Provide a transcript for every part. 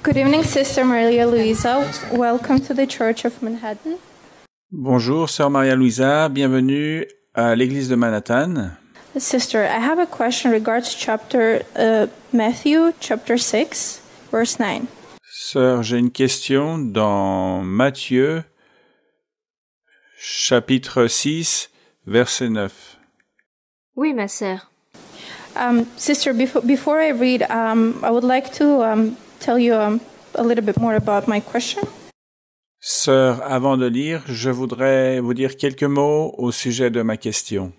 Good evening, Sister Maria Luisa. Welcome to the Church of Manhattan. Bonjour, Sœur Maria Luisa. Bienvenue à l'église de Manhattan. Sister, I have a question regards chapter Matthew, chapter 6, verse 9. Sœur, j'ai une question dans Matthieu, chapitre 6, verset 9. Oui, ma sœur. Sister, before I read, I would like to tell you a little bit more about my question. Sœur, avant de lire, je voudrais vous dire quelques mots au sujet de ma question.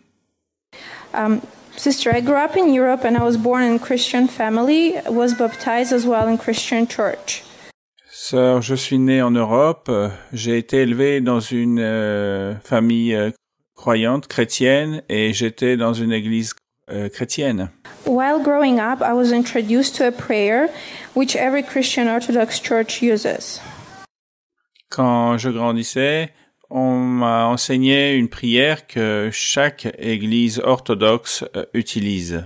Sister, I grew up in Europe and I was born in a Christian family, was baptized as well in Christian church. Sœur, je suis né en Europe, j'ai été élevé dans une famille croyante, chrétienne, et j'étais dans une église chrétienne. While growing up, I was introduced to a prayer which every Christian Orthodox church uses. Quand je grandissais, on m'a enseigné une prière que chaque église orthodoxe utilise.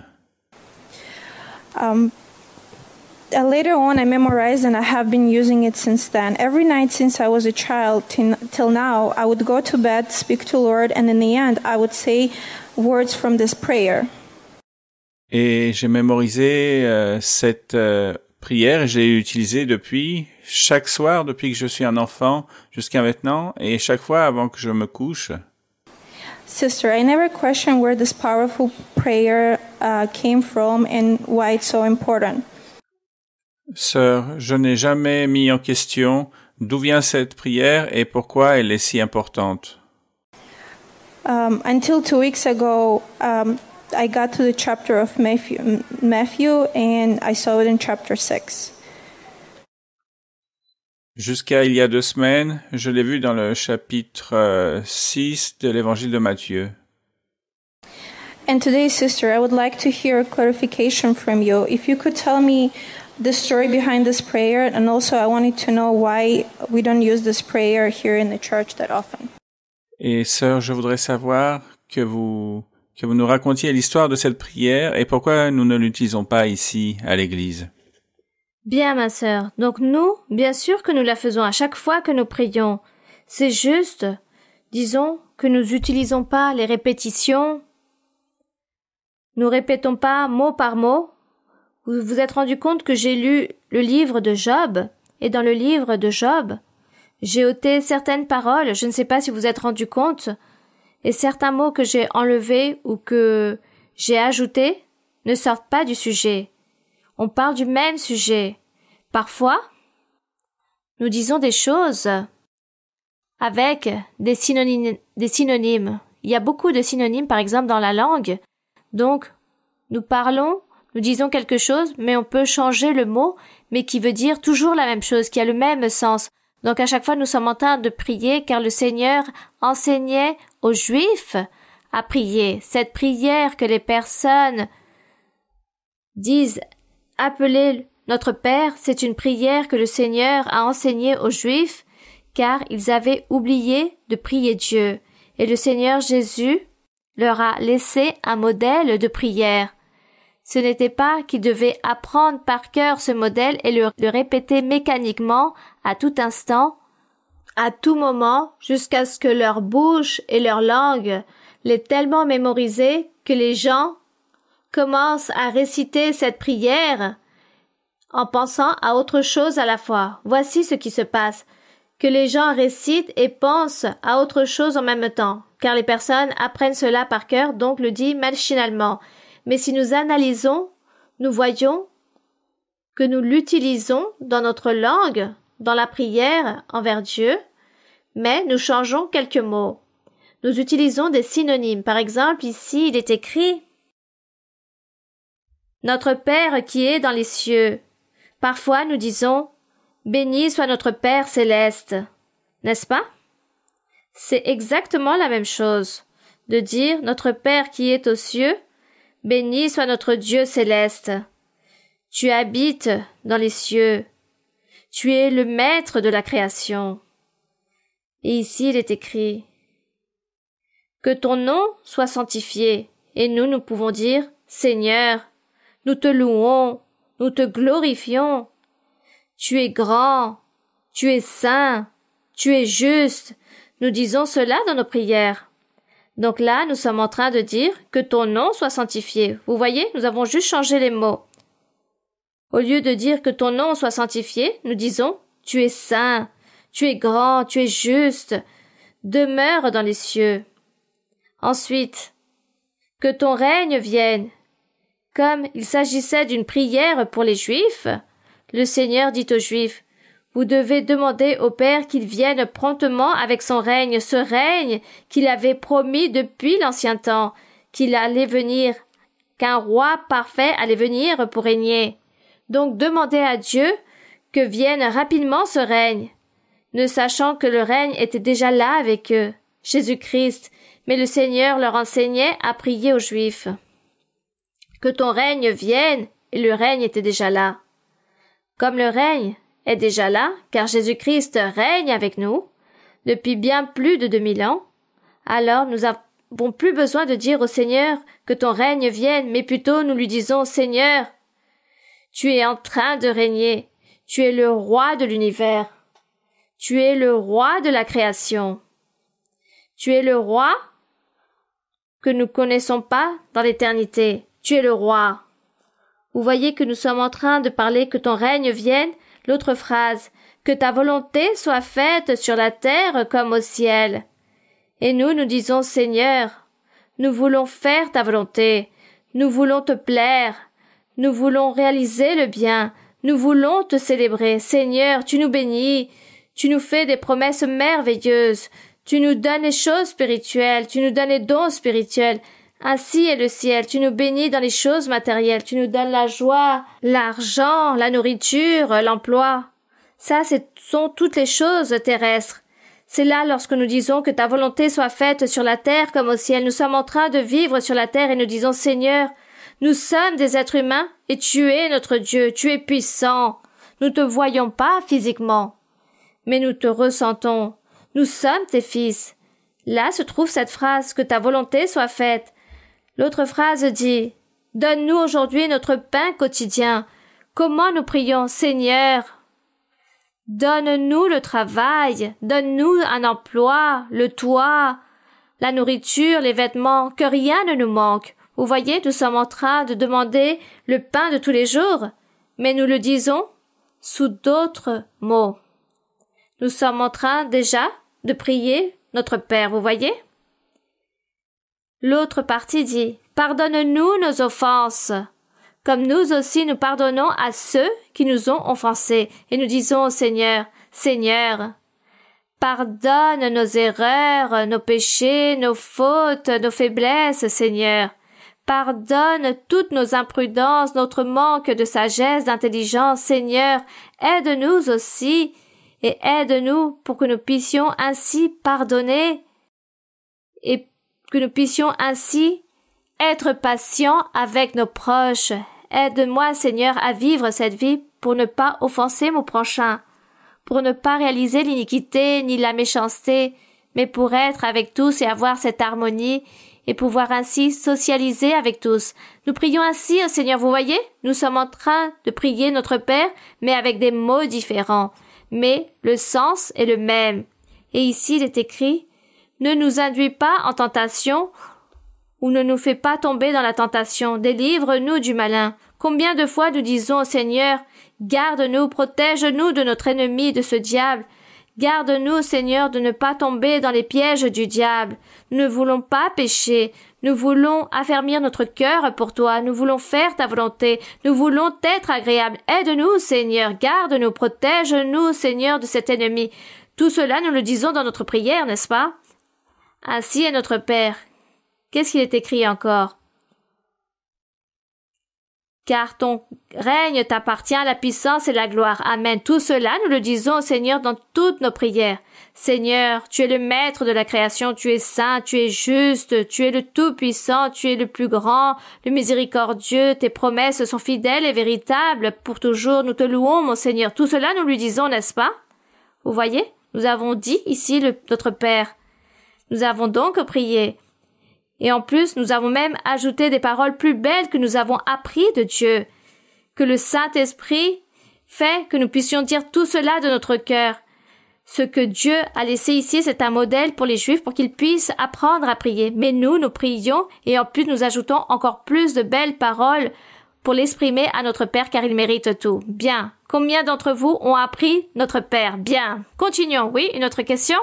Later on, I memorized and I have been using it since then. Every night since I was a child till now, I would go to bed, speak to Lord, and in the end, I would say words from this prayer. Et j'ai mémorisé cette prière et j'ai utilisé depuis chaque soir, depuis que je suis un enfant jusqu'à maintenant, et chaque fois avant que je me couche. Sister, I never questioned where this powerful prayer came from and why it's so important. Sœur, je n'ai jamais mis en question d'où vient cette prière et pourquoi elle est si importante. Until 2 weeks ago, I got to the chapter of Matthew and I saw it in chapter 6. Jusqu'à il y a 2 semaines, je l'ai vu dans le chapitre 6 de l'évangile de Matthieu. And today, sister, I would like to hear a clarification from you. If you could tell me the story behind this prayer, and also I wanted to know why we don't use this prayer here in the church that often. Et sœur, je voudrais savoir que vous nous racontiez l'histoire de cette prière et pourquoi nous ne l'utilisons pas ici à l'église. Bien, ma sœur. Donc nous, bien sûr que nous la faisons à chaque fois que nous prions. C'est juste, disons, que nous n'utilisons pas les répétitions. Nous répétons pas mot par mot. Vous vous êtes rendu compte que j'ai lu le livre de Job, et dans le livre de Job, j'ai ôté certaines paroles, je ne sais pas si vous vous êtes rendu compte, et certains mots que j'ai enlevés ou que j'ai ajoutés ne sortent pas du sujet. On parle du même sujet. Parfois, nous disons des choses avec des synonymes. Il y a beaucoup de synonymes, par exemple, dans la langue. Donc, nous disons quelque chose, mais on peut changer le mot, mais qui veut dire toujours la même chose, qui a le même sens. Donc, à chaque fois, nous sommes en train de prier, car le Seigneur enseignait aux Juifs à prier. Cette prière que les personnes disent « Appelez notre Père », c'est une prière que le Seigneur a enseignée aux Juifs, car ils avaient oublié de prier Dieu. Et le Seigneur Jésus leur a laissé un modèle de prière. Ce n'était pas qu'ils devaient apprendre par cœur ce modèle et le répéter mécaniquement à tout instant, à tout moment, jusqu'à ce que leur bouche et leur langue l'aient tellement mémorisé que les gens commencent à réciter cette prière en pensant à autre chose à la fois. Voici ce qui se passe, que les gens récitent et pensent à autre chose en même temps, car les personnes apprennent cela par cœur, donc le disent machinalement. Mais si nous analysons, nous voyons que nous l'utilisons dans notre langue, dans la prière envers Dieu, mais nous changeons quelques mots. Nous utilisons des synonymes. Par exemple, ici, il est écrit « Notre Père qui est dans les cieux ». Parfois, nous disons « Béni soit notre Père céleste », n'est-ce pas? C'est exactement la même chose de dire « Notre Père qui est aux cieux », béni soit notre Dieu céleste. Tu habites dans les cieux. Tu es le maître de la création. Et ici, il est écrit que ton nom soit sanctifié. Et nous pouvons dire, Seigneur, nous te louons, nous te glorifions. Tu es grand, tu es saint, tu es juste. Nous disons cela dans nos prières. Donc là, nous sommes en train de dire que ton nom soit sanctifié. Vous voyez, nous avons juste changé les mots. Au lieu de dire que ton nom soit sanctifié, nous disons tu es saint, tu es grand, tu es juste, demeure dans les cieux. Ensuite, que ton règne vienne. Comme il s'agissait d'une prière pour les Juifs, le Seigneur dit aux Juifs, vous devez demander au Père qu'il vienne promptement avec son règne, ce règne qu'il avait promis depuis l'ancien temps, qu'il allait venir, qu'un roi parfait allait venir pour régner. Donc demandez à Dieu que vienne rapidement ce règne, ne sachant que le règne était déjà là avec eux, Jésus-Christ, mais le Seigneur leur enseignait à prier aux Juifs. Que ton règne vienne, et le règne était déjà là. Comme le règne est déjà là, car Jésus-Christ règne avec nous, depuis bien plus de 2000 ans, alors nous n'avons plus besoin de dire au Seigneur que ton règne vienne, mais plutôt nous lui disons, Seigneur, tu es en train de régner, tu es le roi de l'univers, tu es le roi de la création, tu es le roi que nous connaissons pas dans l'éternité, tu es le roi. Vous voyez que nous sommes en train de parler que ton règne vienne. L'autre phrase, que ta volonté soit faite sur la terre comme au ciel. Et nous disons, Seigneur, nous voulons faire ta volonté, nous voulons te plaire, nous voulons réaliser le bien, nous voulons te célébrer. Seigneur, tu nous bénis, tu nous fais des promesses merveilleuses, tu nous donnes les choses spirituelles, tu nous donnes les dons spirituels. Ainsi est le ciel, tu nous bénis dans les choses matérielles, tu nous donnes la joie, l'argent, la nourriture, l'emploi. Ça, ce sont toutes les choses terrestres. C'est là lorsque nous disons que ta volonté soit faite sur la terre comme au ciel. Nous sommes en train de vivre sur la terre et nous disons, Seigneur, nous sommes des êtres humains et tu es notre Dieu, tu es puissant. Nous ne te voyons pas physiquement, mais nous te ressentons. Nous sommes tes fils. Là se trouve cette phrase, que ta volonté soit faite. L'autre phrase dit, donne-nous aujourd'hui notre pain quotidien. Comment nous prions, Seigneur? Donne-nous le travail, donne-nous un emploi, le toit, la nourriture, les vêtements, que rien ne nous manque. Vous voyez, nous sommes en train de demander le pain de tous les jours, mais nous le disons sous d'autres mots. Nous sommes en train déjà de prier notre Père, vous voyez? L'autre partie dit, pardonne-nous nos offenses, comme nous aussi nous pardonnons à ceux qui nous ont offensés. Et nous disons au Seigneur, Seigneur, pardonne nos erreurs, nos péchés, nos fautes, nos faiblesses, Seigneur. Pardonne toutes nos imprudences, notre manque de sagesse, d'intelligence, Seigneur. Aide-nous aussi et aide-nous pour que nous puissions ainsi pardonner et que nous puissions ainsi être patients avec nos proches. Aide-moi, Seigneur, à vivre cette vie pour ne pas offenser mon prochain, pour ne pas réaliser l'iniquité ni la méchanceté, mais pour être avec tous et avoir cette harmonie et pouvoir ainsi socialiser avec tous. Nous prions ainsi au Seigneur, vous voyez, nous sommes en train de prier notre Père, mais avec des mots différents, mais le sens est le même. Et ici il est écrit, ne nous induis pas en tentation, ou ne nous fais pas tomber dans la tentation, délivre-nous du malin. Combien de fois nous disons au Seigneur, garde-nous, protège-nous de notre ennemi, de ce diable. Garde-nous, Seigneur, de ne pas tomber dans les pièges du diable. Nous ne voulons pas pécher. Nous voulons affermir notre cœur pour toi. Nous voulons faire ta volonté. Nous voulons t'être agréables. Aide-nous, Seigneur. Garde-nous, protège-nous, Seigneur, de cet ennemi. Tout cela, nous le disons dans notre prière, n'est-ce pas? Ainsi est notre Père. Qu'est-ce qu'il est écrit encore? Car ton règne t'appartient, la puissance et la gloire. Amen. Tout cela, nous le disons au Seigneur dans toutes nos prières. Seigneur, tu es le maître de la création, tu es saint, tu es juste, tu es le tout-puissant, tu es le plus grand, le miséricordieux, tes promesses sont fidèles et véritables pour toujours. Nous te louons, mon Seigneur. Tout cela, nous lui disons, n'est-ce pas? Vous voyez? Nous avons dit ici notre Père. Nous avons donc prié. Et en plus, nous avons même ajouté des paroles plus belles que nous avons appris de Dieu. Que le Saint-Esprit fait que nous puissions dire tout cela de notre cœur. Ce que Dieu a laissé ici, c'est un modèle pour les Juifs pour qu'ils puissent apprendre à prier. Mais nous prions et en plus nous ajoutons encore plus de belles paroles pour l'exprimer à notre Père car il mérite tout. Bien. Combien d'entre vous ont appris notre Père? Bien. Continuons. Oui, une autre question?